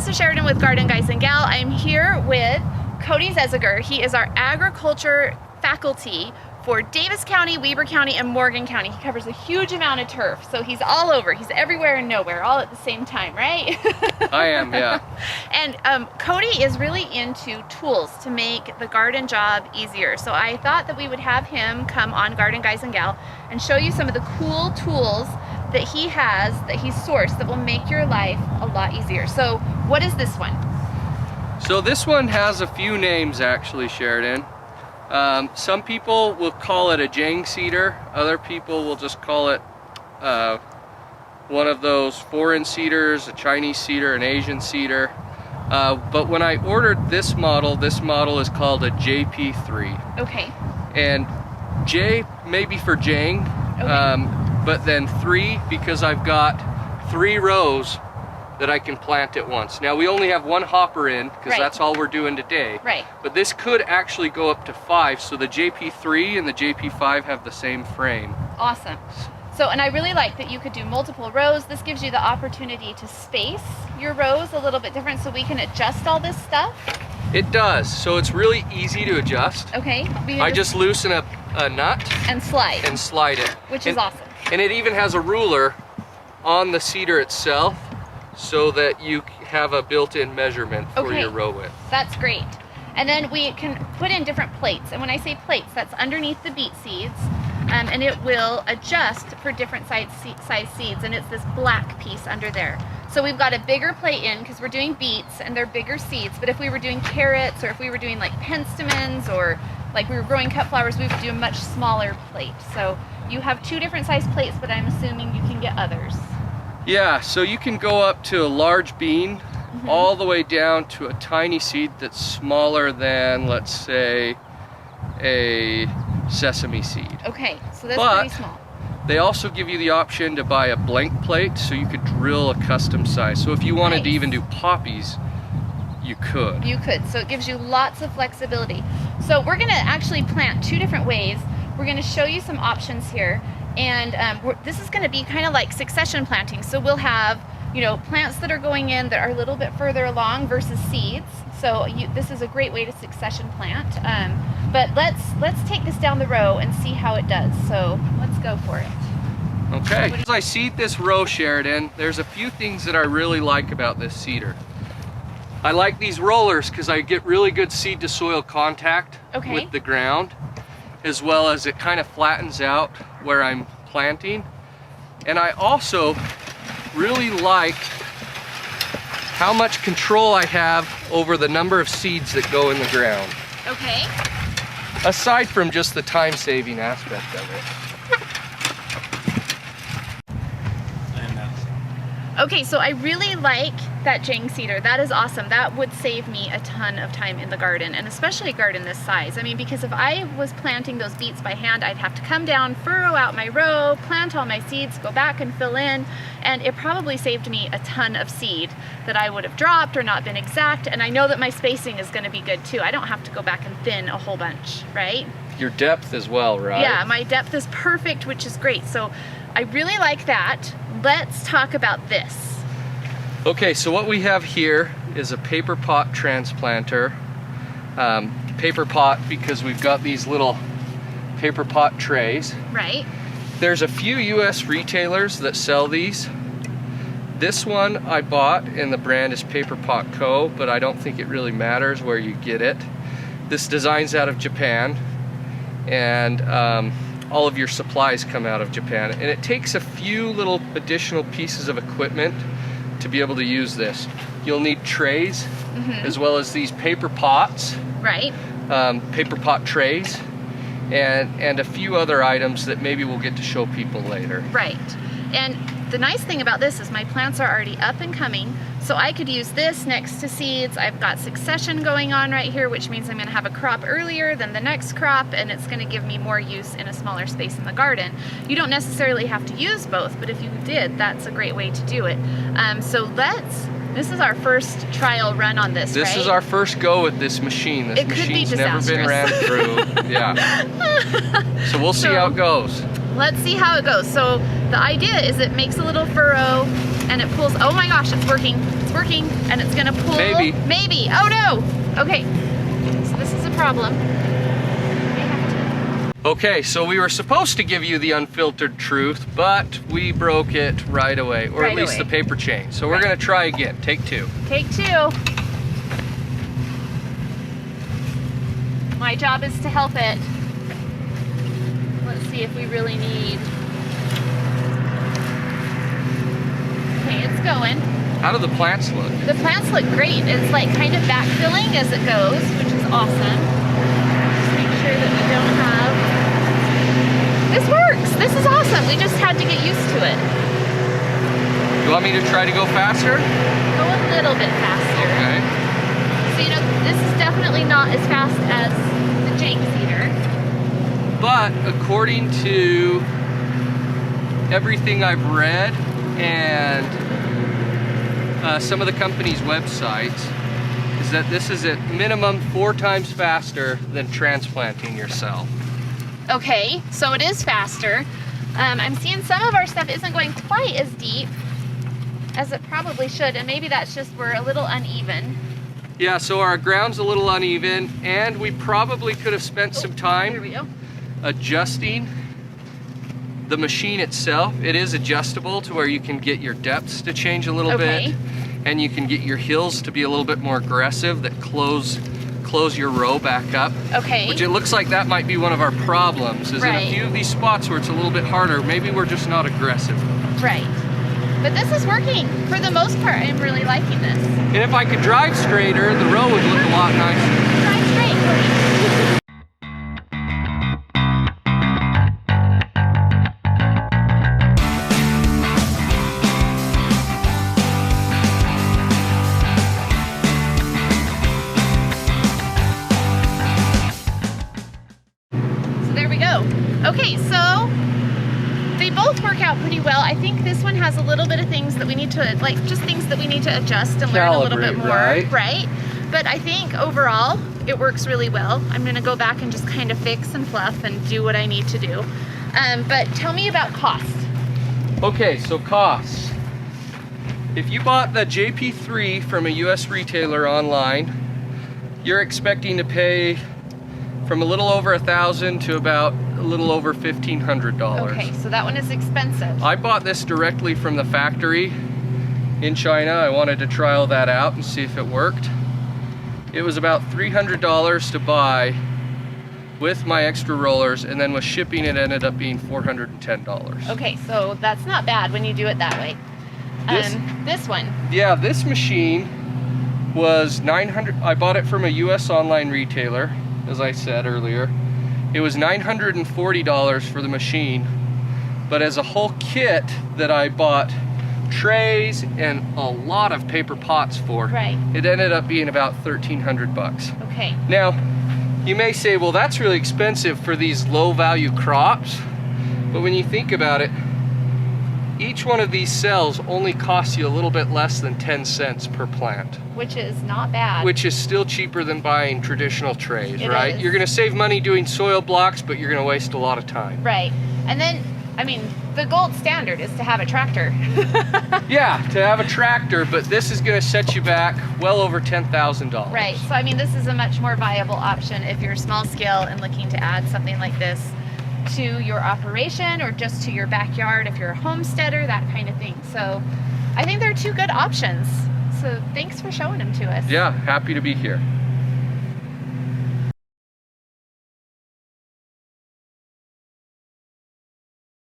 this is Sheridan with Garden Guys and Gal. I'm here with Cody Zeziger. He is our agriculture faculty for Davis County, Weber County, and Morgan County. He covers a huge amount of turf, so he's all over. He's everywhere and nowhere, all at the same time, right? I am, yeah. And Cody is really into tools to make the garden job easier. So I thought that we would have him come on Garden Guys and Gal and show you some of the cool tools that he has, that he's sourced, that will make your life a lot easier. So what is this one? So this one has a few names actually, Sheridan. Some people will call it a jang seeder. Other people will just call it one of those foreign seeders, a Chinese seeder, an Asian seeder. But when I ordered this model is called a JP3. Okay. And J may be for jang, Okay. but then 3 because I've got 3 rows that I can plant at once. Now we only have 1 hopper in because that's all we're doing today. Right. But this could actually go up to 5, so the JP3 and the JP5 have the same frame. Awesome. So, and I really like that you could do multiple rows. This gives you the opportunity to space your rows a little bit different so we can adjust all this stuff. It does, so it's really easy to adjust. Okay. I just loosen a nut and slide. And slide it. Which is awesome. And it even has a ruler on the seeder itself, so that you have a built-in measurement for your row width. That's great. And then we can put in different plates. And when I say plates, that's underneath the beet seeds. And it will adjust for different size seeds. And it's this black piece under there. So we've got a bigger plate in because we're doing beets and they're bigger seeds. But if we were doing carrots, or if we were doing like penstemons, or like we were growing cut flowers, we would do a much smaller plate. So you have 2 different size plates, but I'm assuming you can get others. Yeah, so you can go up to a large bean, all the way down to a tiny seed that's smaller than, let's say, a sesame seed. Okay, so that's pretty small. They also give you the option to buy a blank plate, so you could drill a custom size. So if you wanted to even do poppies, you could. You could, so it gives you lots of flexibility. So we're gonna actually plant 2 different ways. We're gonna show you some options here. And this is going to be kind of like succession planting. So we'll have, you know, plants that are going in that are a little bit further along versus seeds. So this is a great way to succession plant. But let's take this down the row and see how it does. So let's go for it. Okay. As I seed this row, Sheridan, there's a few things that I really like about this seeder. I like these rollers because I get really good seed to soil contact with the ground, as well as it kind of flattens out where I'm planting. And I also really like how much control I have over the number of seeds that go in the ground. Okay. Aside from just the time-saving aspect of it. Okay, so I really like that jang seeder. That is awesome. That would save me a ton of time in the garden, and especially a garden this size. I mean, because if I was planting those beets by hand, I'd have to come down, furrow out my row, plant all my seeds, go back and fill in, and it probably saved me a ton of seed that I would have dropped or not been exact. And I know that my spacing is going to be good too. I don't have to go back and thin a whole bunch, right? Your depth as well, right? Yeah, my depth is perfect, which is great. So I really like that. Let's talk about this. Okay, so what we have here is a paper pot transplanter. Paper pot because we've got these little paper pot trays. Right. There's a few US retailers that sell these. This one I bought and the brand is Paper Pot Co., but I don't think it really matters where you get it. This design's out of Japan, and all of your supplies come out of Japan. And it takes a few little additional pieces of equipment to be able to use this. You'll need trays, as well as these paper pots. Right. Paper pot trays, and a few other items that maybe we'll get to show people later. Right. And the nice thing about this is my plants are already up and coming, so I could use this next to seeds. I've got succession going on right here, which means I'm going to have a crop earlier than the next crop, and it's going to give me more use in a smaller space in the garden. You don't necessarily have to use both, but if you did, that's a great way to do it. So this is our first trial run on this, right? This is our first go with this machine. This machine's never been ran through. Yeah. So we'll see how it goes. Let's see how it goes. So the idea is it makes a little furrow and it pulls, oh my gosh, it's working. It's it's working and it's gonna pull. Maybe. Maybe. Oh no! Okay, so this is a problem. Okay, so we were supposed to give you the unfiltered truth, but we broke it right away, or Right at least away. the paper chain. So we're gonna try again, take two. Take two. My job is to help it. Let's see if we really need. Okay, it's going. How do the plants look? The plants look great. It's like kind of backfilling as it goes, which is awesome. Just make sure that we don't have. This works. This is awesome. We just had to get used to it. You want me to try to go faster? Go a little bit faster. Okay. So, you know, this is definitely not as fast as the Jenks Eater. But according to everything I've read and some of the company's websites, is that this is at minimum 4 times faster than transplanting yourself. Okay, so it is faster. I'm seeing some of our stuff isn't going quite as deep as it probably should, and maybe that's just we're a little uneven. Yeah, so our ground's a little uneven, and we probably could have spent some Here time we go. adjusting the machine itself. It is adjustable to where you can get your depths to change a little Okay. bit, and you can get your hills to be a little bit more aggressive that close your row back up. Okay. Which it looks like that might be one of our problems, is in Right. a few of these spots where it's a little bit harder, maybe we're just not aggressive. Right. But this is working. For the most part, I'm really liking this. And if I could drive straighter, the row would look a lot nicer. Drive straight, Cody. So there we go. Okay, so they both work out pretty well. I think this one has a little bit of things that we need to, like, just things that we need to adjust and learn a little bit Calibrate, more, right? But I think overall it works really well. I'm gonna go back and just kind of fix and fluff and do what I need to do. But tell me about cost. Okay, so costs. If you bought the JP3 from a US retailer online, you're expecting to pay from a little over $1,000 to about a little over $1,500. Okay, so that one is expensive. I bought this directly from the factory in China. I wanted to trial that out and see if it worked. It was about $300 to buy with my extra rollers, and then with shipping it ended up being $410. Okay, so that's not bad when you do it that way. This one. Yeah, this machine was $900. I bought it from a US online retailer, as I said earlier. It was $940 for the machine, but as a whole kit that I bought trays and a lot of paper pots for, Right. it ended up being about 1,300 bucks. Okay. Now, you may say, well, that's really expensive for these low value crops, but when you think about it, each one of these cells only costs you a little bit less than 10 cents per plant. Which is not bad. Which is still cheaper than buying traditional trays, It right? is. You're gonna save money doing soil blocks, but you're gonna waste a lot of time. Right. And then, I mean, the gold standard is to have a tractor. Yeah, to have a tractor, but this is gonna set you back well over $10,000. Right. So, I mean, this is a much more viable option if you're small scale and looking to add something like this to your operation or just to your backyard if you're a homesteader, that kind of thing. So, I think they're two good options. So, thanks for showing them to us. Yeah, happy to be here.